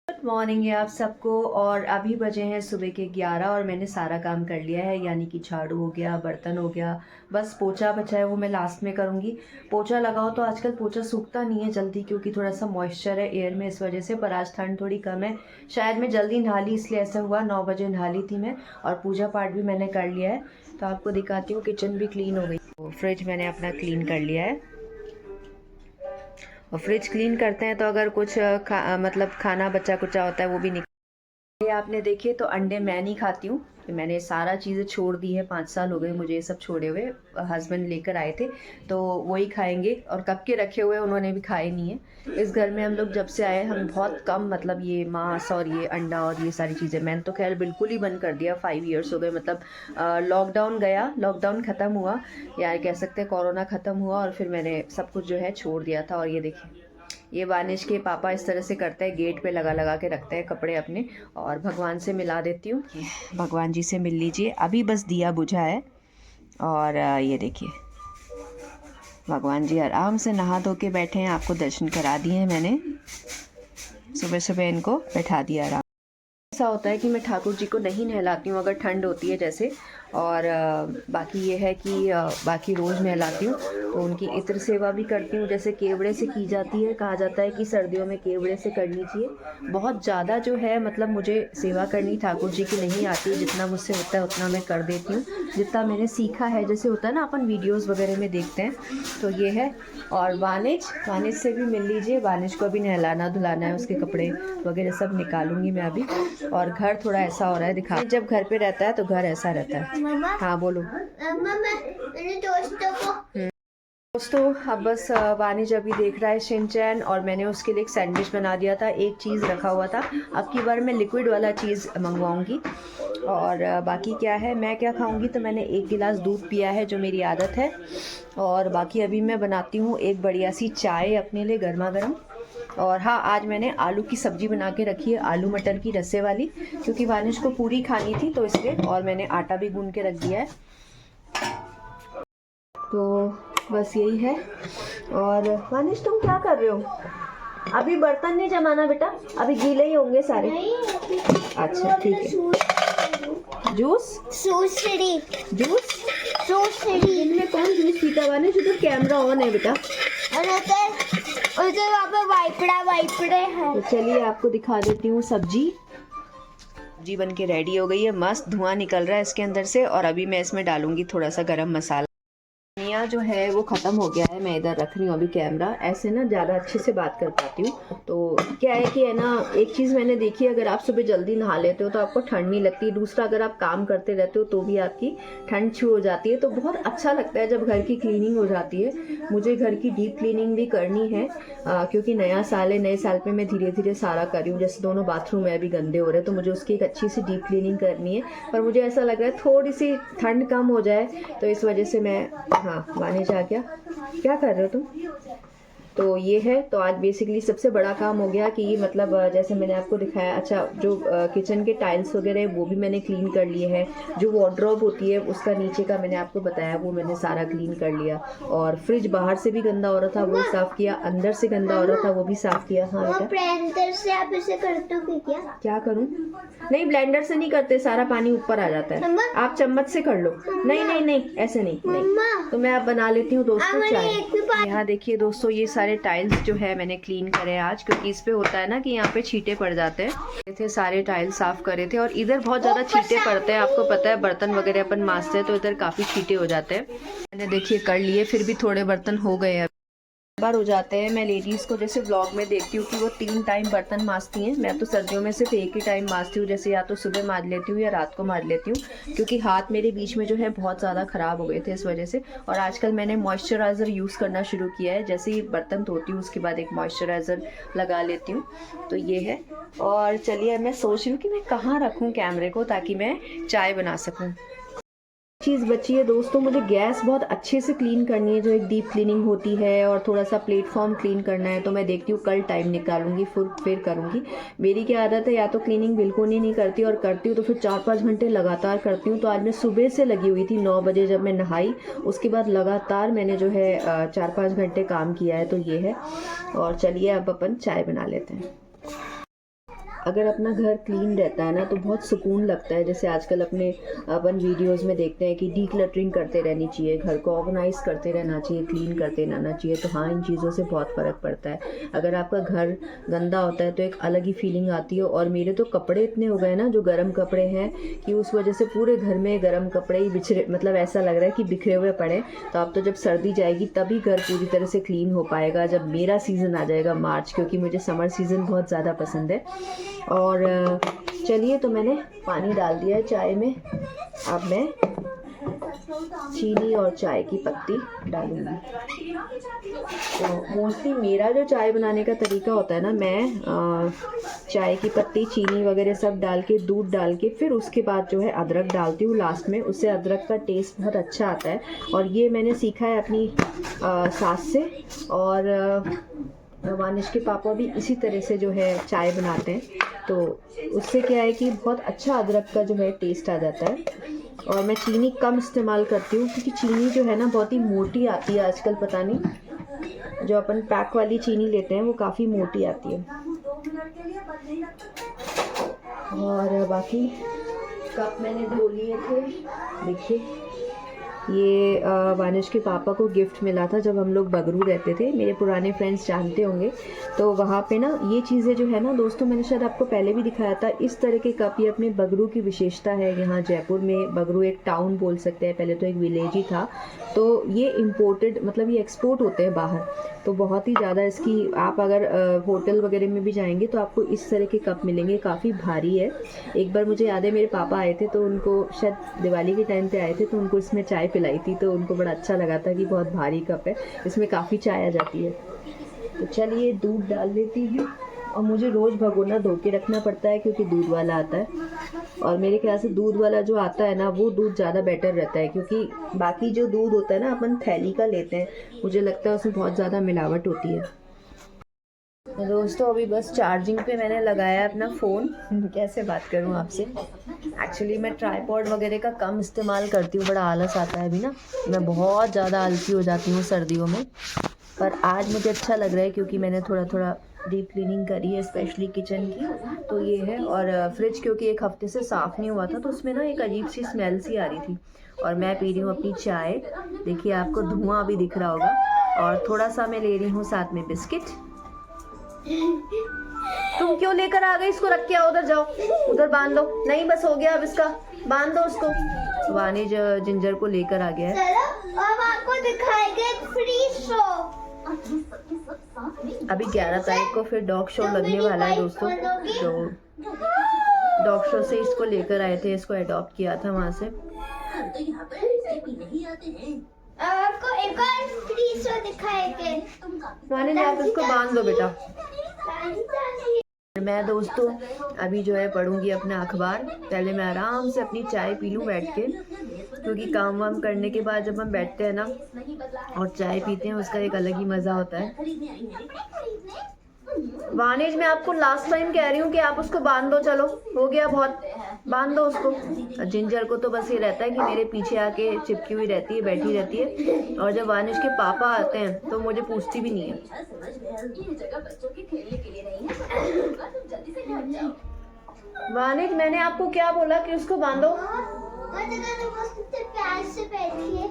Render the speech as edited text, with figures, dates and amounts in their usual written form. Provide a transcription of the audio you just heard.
Good morning है आप सबको। और अभी बजे हैं सुबह के 11 और मैंने सारा काम कर लिया है, यानी कि झाड़ू हो गया, बर्तन हो गया, बस पोछा बचा है वो मैं लास्ट में करूँगी। पोछा लगाओ तो आजकल पोछा सूखता नहीं है जल्दी, क्योंकि थोड़ा सा मॉइस्चर है एयर में, इस वजह से। पर आज ठंड थोड़ी कम है, शायद मैं जल्दी नहा ली इसलिए ऐसा हुआ। 9 बजे नहा ली थी मैं, और पूजा पाठ भी मैंने कर लिया है। तो आपको दिखाती हूँ, किचन भी क्लीन हो गई, फ्रिज मैंने अपना क्लीन कर लिया है। और फ्रिज क्लीन करते हैं तो अगर कुछ मतलब खाना बचा कुचा होता है वो भी निकल। ये आपने देखे तो अंडे मैं नहीं खाती हूँ, तो मैंने सारा चीज़ें छोड़ दी है। 5 साल हो गए मुझे ये सब छोड़े हुए। हस्बैंड लेकर आए थे तो वही खाएंगे, और कब के रखे हुए उन्होंने भी खाए नहीं है। इस घर में हम लोग जब से आए हम बहुत कम, मतलब ये मांस और ये अंडा और ये सारी चीज़ें मैंने तो खैर बिल्कुल ही बंद कर दिया। 5 ईयर्स हो गए, मतलब लॉकडाउन गया, लॉकडाउन ख़त्म हुआ, या कह सकते हैं कोरोना ख़त्म हुआ, और फिर मैंने सब कुछ जो है छोड़ दिया था। और ये देखिए, ये वानिश के पापा इस तरह से करते हैं, गेट पे लगा लगा के रखते हैं कपड़े अपने। और भगवान से मिला देती हूँ, भगवान जी से मिल लीजिए। अभी बस दिया बुझा है, और ये देखिए भगवान जी आराम से नहा धो के बैठे हैं। आपको दर्शन करा दिए हैं मैंने, सुबह सुबह इनको बैठा दिया आराम। ऐसा होता है कि मैं ठाकुर जी को नहीं नहलाती हूँ अगर ठंड होती है जैसे, और बाकी ये है कि बाकी रोज़ नहलाती हूँ। तो उनकी इत्र सेवा भी करती हूँ, जैसे केवड़े से की जाती है। कहा जाता है कि सर्दियों में केवड़े से करनी चाहिए। बहुत ज़्यादा जो है, मतलब मुझे सेवा करनी ठाकुर जी की नहीं आती, जितना मुझसे होता है उतना मैं कर देती हूँ, जितना मैंने सीखा है। जैसे होता है ना अपन वीडियोज़ वगैरह में देखते हैं, तो ये है। और वानिश से भी मिल लीजिए। वानिश को भी नहलाना धुलाना है, उसके कपड़े वगैरह सब निकालूंगी मैं अभी। और घर थोड़ा ऐसा हो रहा है, दिखा, जब घर पे रहता है तो घर ऐसा रहता है। हाँ बोलो। दोस्तों अब बस वानिश अभी देख रहा है शिनचैन, और मैंने उसके लिए एक सैंडविच बना दिया था। एक चीज़ रखा हुआ था, अब की बार मैं लिक्विड वाला चीज़ मंगवाऊंगी। और बाकी क्या है, मैं क्या खाऊंगी, तो मैंने 1 गिलास दूध पिया है, जो मेरी आदत है। और बाकी अभी मैं बनाती हूँ एक बढ़िया सी चाय अपने लिए गर्मा गर्म। और हाँ, आज मैंने आलू की सब्ज़ी बना के रखी है, आलू मटर की रस्से वाली, क्योंकि वानिश को पूरी खानी थी तो इसलिए। और मैंने आटा भी गूंद के रख दिया है। तो बस यही है। और वानिश तुम क्या कर रहे हो? अभी बर्तन नहीं जमाना बेटा, अभी गीले ही होंगे सारे। अच्छा ठीक है। जूस सूसरी जूस सूसरी इनमें कौन जूस पीता? वानिश उधर कैमरा ऑन है बेटा। और उधर वहाँ पे वाइपड़े हैं। तो चलिए आपको दिखा देती हूँ सब्जी। सब्जी बन के रेडी हो गई है, मस्त धुआं निकल रहा है इसके अंदर से। और अभी मैं इसमें डालूंगी थोड़ा सा गरम मसाला। धनिया जो है वो ख़त्म हो गया है, मैं इधर रख रही हूँ अभी कैमरा, ऐसे ना ज़्यादा अच्छे से बात कर पाती हूँ। तो क्या है कि है ना, एक चीज़ मैंने देखी, अगर आप सुबह जल्दी नहा लेते हो तो आपको ठंड नहीं लगती। दूसरा, अगर आप काम करते रहते हो तो भी आपकी ठंड छू हो जाती है। तो बहुत अच्छा लगता है जब घर की क्लीनिंग हो जाती है। मुझे घर की डीप क्लीनिंग भी करनी है, क्योंकि नया साल है, नए साल पे मैं धीरे धीरे सारा कर रही हूँ। जैसे दोनों बाथरूम है अभी गंदे हो रहे हैं, तो मुझे उसकी एक अच्छी सी डीप क्लीनिंग करनी है। पर मुझे ऐसा लग रहा है थोड़ी सी ठंड कम हो जाए, तो इस वजह से मैं, हाँ वानिश आ गया, क्या कर रहे हो तुम? तो ये है। तो आज बेसिकली सबसे बड़ा काम हो गया कि मतलब जैसे मैंने आपको दिखाया, अच्छा जो किचन के टाइल्स वगैरह है वो भी मैंने क्लीन कर लिए हैं। जो वार्डरोब होती है उसका नीचे का मैंने आपको बताया, वो मैंने सारा क्लीन कर लिया। और फ्रिज बाहर से भी गंदा हो रहा था वो साफ़ किया, अंदर से गंदा हो रहा था वो भी साफ़ किया। हाँ बेटा, ब्लेंडर से आप इसे करते हो क्या? क्या करूँ? नहीं, ब्लेंडर से नहीं करते, सारा पानी ऊपर आ जाता है। आप चम्मच से कर लो। नहीं नहीं नहीं, ऐसे नहीं नहीं। तो मैं अब बना लेती हूँ दोस्तों चाय। यहाँ देखिए दोस्तों, ये सारे टाइल्स जो है मैंने क्लीन करे आज, क्योंकि इस पे होता है ना कि यहाँ पे छींटे पड़ जाते हैं। ये थे सारे टाइल्स साफ करे थे, और इधर बहुत ज़्यादा छींटे पड़ते हैं। आपको पता है बर्तन वगैरह अपन मांजते हैं तो इधर काफ़ी छींटे हो जाते हैं। मैंने देखिए कर लिए, फिर भी थोड़े बर्तन हो गए हैं, बार हो जाते हैं। मैं लेडीज़ को जैसे व्लॉग में देखती हूँ कि वो 3 टाइम बर्तन मांजती हैं, मैं तो सर्दियों में सिर्फ एक ही टाइम मांजती हूँ। जैसे या तो सुबह मांज लेती हूँ या रात को मांज लेती हूँ, क्योंकि हाथ मेरे बीच में जो है बहुत ज़्यादा ख़राब हो गए थे इस वजह से। और आजकल मैंने मॉइस्चराइज़र यूज़ करना शुरू किया है, जैसे ही बर्तन धोती हूँ उसके बाद एक मॉइस्चराइज़र लगा लेती हूँ। तो ये है। और चलिए, मैं सोच रही हूँ कि मैं कहाँ रखूँ कैमरे को, ताकि मैं चाय बना सकूँ। चीज़ बची है दोस्तों, मुझे गैस बहुत अच्छे से क्लीन करनी है, जो एक डीप क्लीनिंग होती है, और थोड़ा सा प्लेटफॉर्म क्लीन करना है। तो मैं देखती हूँ कल टाइम निकालूंगी, फिर करूँगी। मेरी क्या आदत है, या तो क्लीनिंग बिल्कुल ही नहीं करती, और करती हूँ तो फिर 4-5 घंटे लगातार करती हूँ। तो आज मैं सुबह से लगी हुई थी, 9 बजे जब मैं नहाई, उसके बाद लगातार मैंने जो है 4-5 घंटे काम किया है। तो ये है। और चलिए अब अपन चाय बना लेते हैं। अगर अपना घर क्लीन रहता है ना तो बहुत सुकून लगता है। जैसे आजकल अपन वीडियोस में देखते हैं कि डीक्लटरिंग करते रहनी चाहिए, घर को ऑर्गेनाइज करते रहना चाहिए, क्लीन करते रहना चाहिए। तो हाँ, इन चीज़ों से बहुत फ़र्क पड़ता है। अगर आपका घर गंदा होता है तो एक अलग ही फीलिंग आती है। और मेरे तो कपड़े इतने हो गए ना जो गर्म कपड़े हैं कि उस वजह से पूरे घर में गर्म कपड़े ही बिछड़े, मतलब ऐसा लग रहा है कि बिखरे हुए पड़े। तो अब तो जब सर्दी जाएगी तभी घर पूरी तरह से क्लीन हो पाएगा, जब मेरा सीज़न आ जाएगा मार्च, क्योंकि मुझे समर सीज़न बहुत ज़्यादा पसंद है। और चलिए, तो मैंने पानी डाल दिया है चाय में। अब मैं चीनी और चाय की पत्ती डालूंगी। तो मोस्टली मेरा जो चाय बनाने का तरीका होता है ना, मैं चाय की पत्ती, चीनी वगैरह सब डाल के, दूध डाल के, फिर उसके बाद जो है अदरक डालती हूँ लास्ट में। उससे अदरक का टेस्ट बहुत अच्छा आता है। और ये मैंने सीखा है अपनी सास से। और वानिश के पापा भी इसी तरह से जो है चाय बनाते हैं। तो उससे क्या है कि बहुत अच्छा अदरक का जो है टेस्ट आ जाता है। और मैं चीनी कम इस्तेमाल करती हूँ क्योंकि चीनी जो है ना बहुत ही मोटी आती है आजकल, पता नहीं, जो अपन पैक वाली चीनी लेते हैं वो काफ़ी मोटी आती है। और बाकी कप मैंने धो लिए थे। देखिए, ये वानिश के पापा को गिफ्ट मिला था जब हम लोग बगरू रहते थे। मेरे पुराने फ्रेंड्स जानते होंगे। तो वहाँ पे ना ये चीज़ें जो है ना दोस्तों, मैंने शायद आपको पहले भी दिखाया था। इस तरह के कप ये अपने बगरू की विशेषता है। यहाँ जयपुर में बगरू एक टाउन बोल सकते हैं, पहले तो एक विलेज ही था। तो ये इम्पोर्टेड, मतलब ये एक्सपोर्ट होते हैं बाहर। तो बहुत ही ज़्यादा इसकी, आप अगर होटल वगैरह में भी जाएंगे तो आपको इस तरह के कप मिलेंगे। काफ़ी भारी है। एक बार मुझे याद है मेरे पापा आए थे, तो उनको शायद दिवाली के टाइम पे आए थे, तो उनको इसमें चाय पिलाई थी। तो उनको बड़ा अच्छा लगा था कि बहुत भारी कप है, इसमें काफ़ी चाय आ जाती है। तो चलिए, दूध डाल देती हूँ। और मुझे रोज़ भगोना धो के रखना पड़ता है क्योंकि दूध वाला आता है। और मेरे ख्याल से दूध वाला जो आता है ना, वो दूध ज़्यादा बेटर रहता है, क्योंकि बाकी जो दूध होता है ना अपन थैली का लेते हैं, मुझे लगता है उसमें बहुत ज़्यादा मिलावट होती है। दोस्तों, अभी बस चार्जिंग पे मैंने लगाया अपना फ़ोन। कैसे बात करूं आपसे। एक्चुअली मैं ट्राईपॉड वगैरह का कम इस्तेमाल करती हूँ, बड़ा आलस आता है अभी ना। मैं बहुत ज़्यादा आलसी हो जाती हूँ सर्दियों में। पर आज मुझे अच्छा लग रहा है क्योंकि मैंने थोड़ा डीप क्लीनिंग करी है, स्पेशली किचन की। तो ये है। और फ्रिज क्योंकि एक हफ्ते से साफ़ नहीं हुआ था, तो उसमें ना एक अजीब सी स्मेल सी आ रही थी। और मैं पी रही हूँ अपनी चाय। देखिए, आपको धुआं भी दिख रहा होगा। और थोड़ा सा मैं ले रही हूँ साथ में बिस्किट। तुम क्यों लेकर आ गई? इसको रख के आओ, उधर जाओ, उधर बांध लो। नहीं, बस हो गया अब इसका, बांध दो उसको। वानिश जिंजर को लेकर आ गया है। अब आपको दिखाएंगे फ्री शो। अभी 11 तारीख को फिर डॉग शो लगने वाला है दोस्तों। तो डॉग शो से इसको लेकर आए थे, इसको अडॉप्ट किया था वहाँ से। आपको एक और फ्री शो दिखाएंगे। वानिश, आप इसको बांध दो बेटा। मैं दोस्तों अभी जो है पढ़ूंगी अपना अखबार। पहले मैं आराम से अपनी चाय पी लूँ बैठ के, क्योंकि काम वाम करने के बाद जब हम बैठते हैं ना और चाय पीते हैं, उसका एक अलग ही मज़ा होता है। वानिश, मैं आपको लास्ट टाइम कह रही हूँ कि आप उसको बांध दो। चलो, हो गया बहुत, बांध दो उसको। जिंजर को तो बस ये रहता है कि मेरे पीछे आके चिपकी हुई रहती है, बैठी रहती है। और जब वानिश के पापा आते हैं तो मुझे पूछती भी नहीं है। वानिश, मैंने आपको क्या बोला कि उसको बांधो? प्यार से बैठिए।